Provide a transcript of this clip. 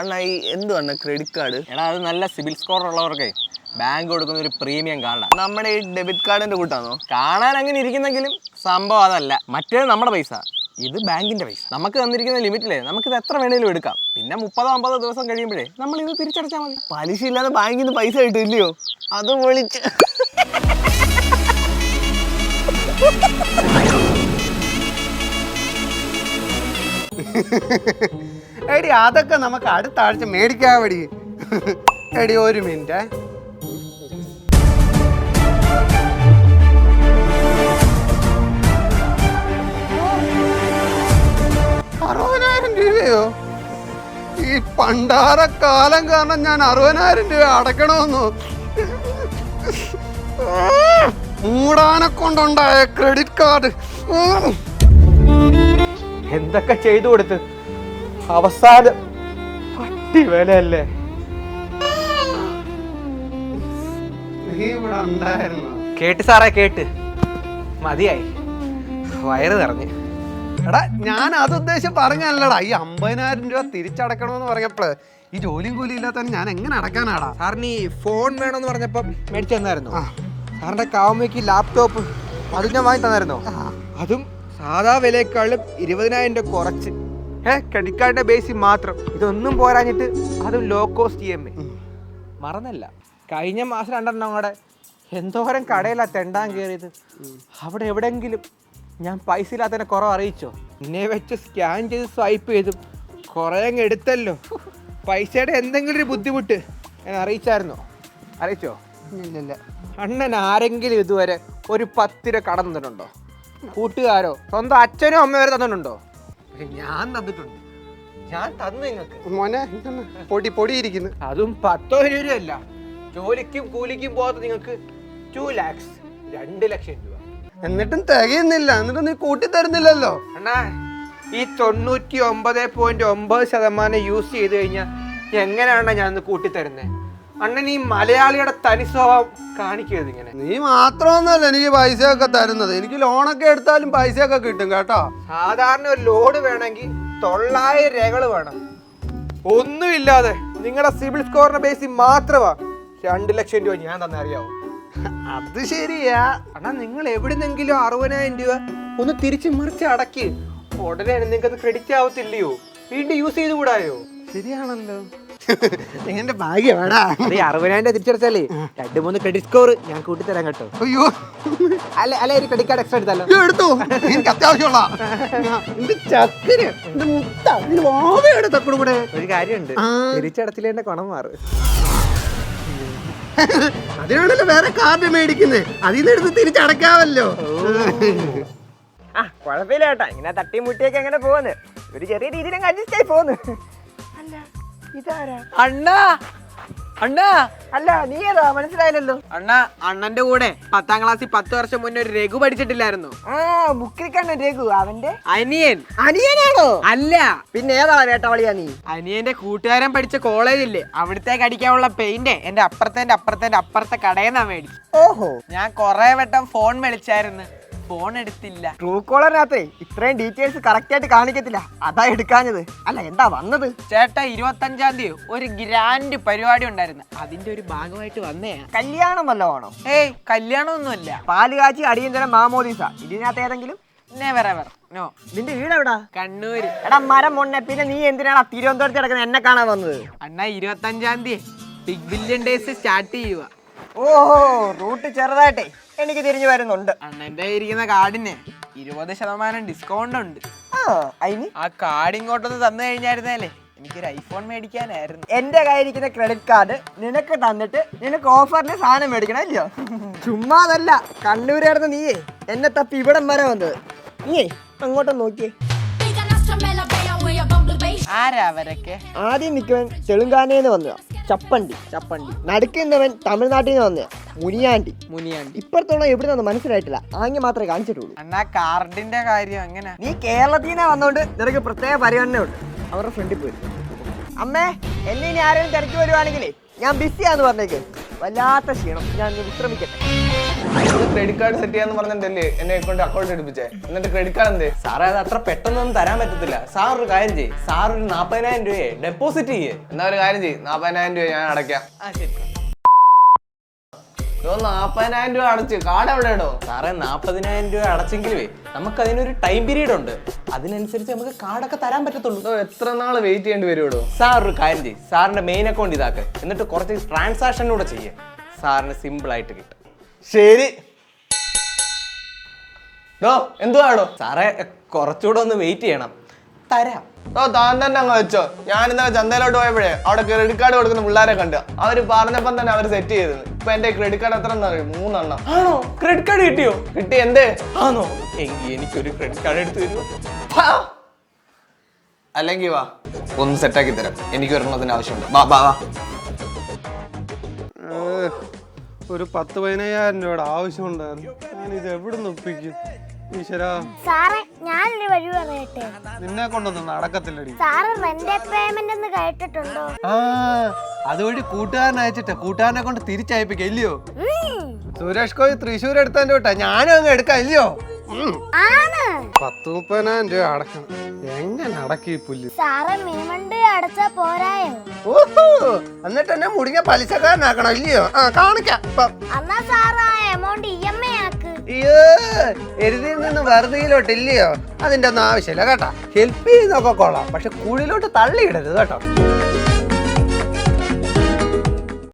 അണ്ണാ ഈ എന്തുവാണ് credit card? എടാ അത് നല്ല സിബിൽ സ്കോർ ഉള്ളവർക്കേ ബാങ്ക് കൊടുക്കുന്ന ഒരു പ്രീമിയം കാർഡാണ്. നമ്മുടെ ഈ ഡെബിറ്റ് കാർഡിന്റെ കൂട്ടാണോ? കാണാൻ അങ്ങനെ ഇരിക്കുന്നെങ്കിലും സംഭവം അതല്ല. മറ്റേത് നമ്മുടെ പൈസ, ഇത് ബാങ്കിന്റെ പൈസ. നമുക്ക് തന്നിരിക്കുന്ന ലിമിറ്റിലേ നമുക്കിത് എത്ര വേണേലും എടുക്കാം. പിന്നെ 30-50 ദിവസം കഴിയുമ്പോഴേ നമ്മൾ ഇത് തിരിച്ചടച്ചാൽ മതി. പലിശ ഇല്ലാതെ ബാങ്കിൽ നിന്ന് പൈസ കിട്ടില്ലയോ? അത് വിളിച്ച് എടി അതൊക്കെ നമുക്ക് അടുത്ത ആഴ്ച മേടിക്കാൻ വേണ്ടി. എടി ഒരു മിനിറ്റ്. 60,000 രൂപയോ? ഈ പണ്ടാര കാലം കാരണം ഞാൻ 60,000 രൂപ അടക്കണമെന്നോ? മൂടാനെ കൊണ്ടുണ്ടായ ക്രെഡിറ്റ് കാർഡ് എന്തൊക്കെ ചെയ്തു കൊടുത്ത് അവസാനം പട്ടി വിലയല്ലേ. ഇവിടെ ഉണ്ടായിരുന്നു. കേട്ട് സാറേ കേട്ട് മതിയായി, വയറ് നിറഞ്ഞ്. എടാ ഞാൻ അത് ഉദ്ദേശം പറഞ്ഞല്ലടാ. ഈ 50,000 രൂപ തിരിച്ചടക്കണമെന്ന് പറഞ്ഞപ്പോഴേ ഈ ജോലിയും കൂലിയും ഇല്ലാത്ത ഞാൻ എങ്ങനെ അടക്കാനാടാ? സാറിന് ഈ ഫോൺ വേണമെന്ന് പറഞ്ഞപ്പോ മേടിച്ചു തന്നായിരുന്നു. സാറിന്റെ കാവ്മയ്ക്ക് ലാപ്ടോപ്പ് അത് ഞാൻ വാങ്ങി തന്നായിരുന്നോ? അതും സാധാ വിലയേക്കാളും 20,000 രൂപ കുറച്ച്. ക്രെഡിറ്റ് കാർഡിന്റെ ബേസിൽ മാത്രം. ഇതൊന്നും പോരാഞ്ഞിട്ട് അതും ലോ കോസ്റ്റ് EMI. മറന്നല്ല, കഴിഞ്ഞ മാസം 2 കൂടെ എന്തോരം കടയിലാ തെണ്ടാൻ കയറിയത്. അവിടെ എവിടെയെങ്കിലും ഞാൻ പൈസ ഇല്ലാത്തതിനെ കുറവ് അറിയിച്ചോ? എന്നെ വെച്ച് സ്കാൻ ചെയ്ത് സ്വൈപ്പ് ചെയ്തും കുറേ അങ്ങ് എടുത്തല്ലോ. പൈസയുടെ എന്തെങ്കിലും ഒരു ബുദ്ധിമുട്ട് ഞാൻ അറിയിച്ചായിരുന്നോ? അറിയിച്ചോ? ഇല്ല. അണ്ണൻ ആരെങ്കിലും ഇതുവരെ ഒരു 10 രൂപ കടം തന്നിട്ടുണ്ടോ? കൂട്ടുകാരോ സ്വന്തം അച്ഛനോ അമ്മ വരെ തന്നിട്ടുണ്ടോ? ഞാൻ തന്നിട്ടുണ്ട്. ഞാൻ തന്നു നിങ്ങൾക്ക്. മോനെ പൊടിയിരിക്കുന്നു. അതും 10 രൂപയല്ല, ജോലിക്കും കൂലിക്കും പോകാത്ത നിങ്ങൾക്ക് 2 lakhs, 2 ലക്ഷം രൂപ. എന്നിട്ടും തികയുന്നില്ല. എന്നിട്ടും നീ കൂട്ടി തരുന്നില്ലല്ലോ. അണ്ണാ ഈ 99.9% യൂസ് ചെയ്ത് കഴിഞ്ഞാൽ എങ്ങനെയാണ് ഞാൻ ഇന്ന് കൂട്ടിത്തരുന്നത്? അണ്ണൻ ഈ മലയാളിയുടെ തനി സ്വഭാവം കാണിക്കരുത് ഇങ്ങനെ. നീ മാത്രമൊന്നുമല്ല എനിക്ക് പൈസയൊക്കെ തരുന്നത്. എനിക്ക് ലോണൊക്കെ എടുത്താലും പൈസയൊക്കെ കിട്ടും കേട്ടോ. സാധാരണ ഒരു ലോഡ് വേണമെങ്കിൽ 900 രേഖകൾ വേണം. ഒന്നുമില്ലാതെ നിങ്ങളുടെ സിബിൽ സ്കോറിന്റെ ബേസിൽ മാത്രമാ 2 ലക്ഷം രൂപ ഞാൻ തന്നെ അറിയാവോ? അത് ശരിയാ. അണ്ണാ നിങ്ങൾ എവിടുന്നെങ്കിലും 60,000 രൂപ ഒന്ന് തിരിച്ച് മറിച്ച് അടക്കി ഉടനെ നിങ്ങൾക്ക് ക്രെഡിറ്റ് ആവത്തില്ലയോ? വീണ്ടും യൂസ് ചെയ്ത് കൂടായോ? ശരിയാണല്ലോ. എന്റെ ഭാഗ്യമാടാ. 60,000 തിരിച്ചടച്ചാലേ 2-3 ക്രെഡിറ്റ് സ്കോർ ഞാൻ കൂട്ടിത്തരാൻ കേട്ടോ. അയ്യോ അല്ല ഒരു ക്രെഡിറ്റ് കാർഡ് എക്സ്ട്രാ എടുത്താലോ? എടുത്തു. എനിക്ക് അത്യാവശ്യമുള്ള ചക്കര് തക്കൂടെ. ഒരു കാര്യമുണ്ട്, തിരിച്ചടച്ചില്ലേ കുണം മാറ്. അതിനാണല്ലോ വേറെ കാർഡ് മേടിക്കുന്നത്. അതിൽ നിന്ന് എടുത്ത് തിരിച്ചടക്കാവല്ലോ. കുഴപ്പമില്ല കേട്ടാ, ഇങ്ങനെ തട്ടിയും മുട്ടിയൊക്കെ എങ്ങനെ പോകുന്നു, ഒരു ചെറിയ രീതിയിൽ അഡ്ജസ്റ്റ് ആയി പോകുന്നു. അല്ല ഇതാരാ? അണ്ണാ അല്ല നീ ഏതാ മനസ്സിലായില്ലല്ലോ. അണ്ണന്റെ കൂടെ 10ാം ക്ലാസ്സിൽ 10 വർഷം മുന്നേ ഒരു രഘു പഠിച്ചിട്ടില്ലായിരുന്നു? ബുക്കിൽ കണ്ട രഘു അവന്റെ അനിയനാണോ? അല്ല പിന്നെ ഏതാ വേട്ടവളിയാ നീ? അനിയന്റെ കൂട്ടുകാരൻ പഠിച്ച കോളേജില്ലേ, അവിടത്തേക്ക് അടിക്കാനുള്ള പെയിന്റ് എന്റെ അപ്പുറത്തെ കടയിൽ നിന്നാ മേടിച്ചു. ഓഹോ, ഞാൻ കൊറേ വട്ടം ഫോൺ വിളിച്ചായിരുന്നു, ഫോൺ എടുത്തില്ല. ട്രൂ കോളറിനകത്തെ ഇത്രയും ഡീറ്റെയിൽസ് കറക്റ്റ് ആയിട്ട് കാണിക്കത്തില്ല, അതാ എടുക്കാഞ്ഞത്. അല്ല എന്താ വന്നത്? ചേട്ടാ 25-ാം തീയതി ഒരു ഗ്രാൻഡ് പരിപാടി ഉണ്ടായിരുന്നു, അതിന്റെ ഒരു ഭാഗമായിട്ട് വന്നേ. കല്യാണം വല്ലോ ആണോ? ഏയ് കല്യാണമൊന്നുമല്ല, പാല് കാച്ചി അടിയന്തരം മാമോദീസ. ഇതിനകത്ത് ഏതെങ്കിലും? Never know. നിന്റെ വീട് എവിടാ? കണ്ണൂര്. എടാ മരം മൊണ്ണെ, പിന്നെ നീ എന്തിനാണ് തിരുവനന്തപുരത്ത് കിടക്കുന്നത് എന്നെ കാണാൻ വന്നത്? അണ്ണാ 25-ാം തീയതി ബിഗ് ബില്യൺ ഡേയ്സ് സ്റ്റാർട്ട് ചെയ്യുക. ഓഹോ, റൂട്ട് ചെറുതായിട്ടേ എനിക്ക് തിരിഞ്ഞു വരുന്നുണ്ട്. അണ്ണന്റെ ഇരിക്കുന്ന കാർഡിന് 20% ഡിസ്കൗണ്ട് ഉണ്ട്. ആ കാർഡ് ഇങ്ങോട്ടൊന്ന് തന്നു കഴിഞ്ഞായിരുന്നല്ലേ എനിക്കൊരു ഐഫോൺ മേടിക്കാനായിരുന്നു. എന്റെ കയ്യിരിക്കുന്ന ക്രെഡിറ്റ് കാർഡ് നിനക്ക് തന്നിട്ട് നിനക്ക് ഓഫറിന് സാധനം മേടിക്കണം അല്ലയോ? ചുമ്മാതല്ല, കണ്ണൂരായിരുന്നു നീയേ എന്നെ തപ്പി ഇവിടം വരെ വന്നത്. നീയേ അങ്ങോട്ടും നോക്കിയേ. ആരാ അവരൊക്കെ? ആദ്യം നിൽക്കുന്നവൻ തെലുങ്കാനയിൽ വന്നതാ, ചപ്പണ്ടി. നടുക്കുന്നവൻ തമിഴ്നാട്ടിൽ നിന്ന് വന്നതാ, മുനിയാണ്ടി. ഇപ്പുറത്തോളം എവിടുന്ന് മനസ്സിലായിട്ടില്ല, ആംഗ്യം മാത്രമേ കാണിച്ചിട്ടുള്ളൂ. അണ്ണാ കാർഡിന്റെ കാര്യം എങ്ങനെ? നീ കേരളത്തിൽ നിന്ന് വന്നോണ്ട് നിനക്ക് പ്രത്യേക പരിഗണന ഉണ്ട്. അവരുടെ ഫ്രണ്ടിൽ പോയി. അമ്മേ, എന്നെ ഇനി ആരെങ്കിലും തിരക്കി വരുവാണെങ്കിലേ ഞാൻ ബിസിയാന്ന് പറഞ്ഞേക്ക്. വല്ലാത്ത ക്ഷീണം, ഞാൻ ഒന്ന് വിശ്രമിക്കട്ടെ. ക്രെഡിറ്റ് കാർഡ് സെറ്റ് ചെയ്യാന്ന് പറഞ്ഞിട്ടല്ലേ എന്നെ കൊണ്ട് അക്കൗണ്ട് എടുപ്പിച്ചേ. എന്നിട്ട് ക്രെഡിറ്റ് കാർഡ് എന്തേ? സാറേ അത് അത്ര പെട്ടെന്നൊന്നും തരാൻ പറ്റത്തില്ല. സാർ ഒരു കാര്യം ചെയ്യ്, സാർ ഒരു 40,000 രൂപയെ ഡെപ്പോസിറ്റ് ചെയ്യേ. എന്നാ ഒരു കാര്യം ചെയ്യ്, 40,000 രൂപ ഞാൻ അടയ്ക്കാം. ആ ശരി. 40,000 രൂപ അടച്ച് കാർഡ് എവിടെ ഇടോ? സാറേ 40,000 രൂപ അടച്ചെങ്കിലേ നമുക്ക് അതിനൊരു ടൈം പീരീഡ് ഉണ്ട്. അതിനനുസരിച്ച് നമുക്ക് കാർഡൊക്കെ തരാൻ പറ്റത്തുള്ളൂ. എത്ര നാൾ വെയിറ്റ് ചെയ്യേണ്ടി വരുമോ? സാർ ഒരു കാര്യം ചെയ്യ്, സാറിന്റെ മെയിൻ അക്കൗണ്ട് ഇതാക്ക്, എന്നിട്ട് കുറച്ച് ട്രാൻസാക്ഷനിലൂടെ ചെയ്യേ. സാറിന് സിമ്പിൾ ആയിട്ട് കിട്ടും. ശരി. എന്തുവാടോ? സാറേ കുറച്ചുകൂടെ ഒന്ന് വെയിറ്റ് ചെയ്യണം, തരാം. താൻ തന്നെ അങ്ങ് വെച്ചോ. ഞാൻ ഇന്നലെ ചന്തയിലോട്ട് പോയപ്പോഴേ അവിടെ ക്രെഡിറ്റ് കാർഡ് കൊടുക്കുന്ന പിള്ളേരെ കണ്ട് അവര് പറഞ്ഞപ്പം തന്നെ അവർ സെറ്റ് ചെയ്തത്. ഇപ്പൊ എന്റെ ക്രെഡിറ്റ് കാർഡ് എത്ര 3 എണ്ണം. ആണോ? ക്രെഡിറ്റ് കാർഡ് കിട്ടിയോ? കിട്ടി. എന്തേ? ആണോ? എങ്കിൽ എനിക്കൊരു ക്രെഡിറ്റ് കാർഡ് എടുത്തു തരുമോ? അല്ലെങ്കിൽ വാ, ഒന്ന് സെറ്റാക്കി തരാം. എനിക്ക് ഒരെണ്ണത്തിന് ആവശ്യമുണ്ട്. വാ വാ വാ. ഒരു 10-15,000 രൂപയുടെ ആവശ്യമുണ്ടായിരുന്നു. ഞാനിത് എവിടെ നിന്ന് ഒപ്പിക്കും? ഈശ്വരാ, സാറേ ഞാനൊരു വഴി പറയട്ടെ. നിന്നെ കൊണ്ടൊന്നും നടക്കത്തില്ലടി. സാറ് റെന്റ് പേയ്മെന്റ് എന്ന് കേട്ടിട്ടുണ്ടോ? അതുവഴി കൂട്ടുകാരനെ അയച്ചിട്ട് കൂട്ടുകാരനെ കൊണ്ട് തിരിച്ചയപ്പിക്കാം ഇല്ലയോ? സുരേഷ് കോയി തൃശ്ശൂർ എടുത്തതിന്റെ വിട്ടാ ഞാനും അങ്ങ് എടുക്കാം ഇല്ലയോ? ആണ്. 10-30,000 രൂപ അടക്കണം. എങ്ങനെ അടക്കി പുല്ല്? സാറ് മിനിമം ഡ്യൂ അടച്ചാ പോരായോ? ഓഹോ, എന്നിട്ട് എന്നെ മുടിഞ്ഞ പലിശക്കാരനാക്കണം ഇല്ലയോ? കാണിക്കാം. എന്നാ സാറ് ആ എമൗണ്ട് EMI ആക്ക്. അയ്യോ, എരുതിയിൽ നിന്ന് വെറുതെയിലോട്ട് ഇല്ലയോ? അതിന്റെ ഒന്നും ആവശ്യമില്ല കേട്ടാ. ഹെൽപ്പ് ചെയ്യുന്നൊക്കെ കൊള്ളാം, പക്ഷെ കുഴിയിലോട്ട് തള്ളിയിടരുത് കേട്ടോ.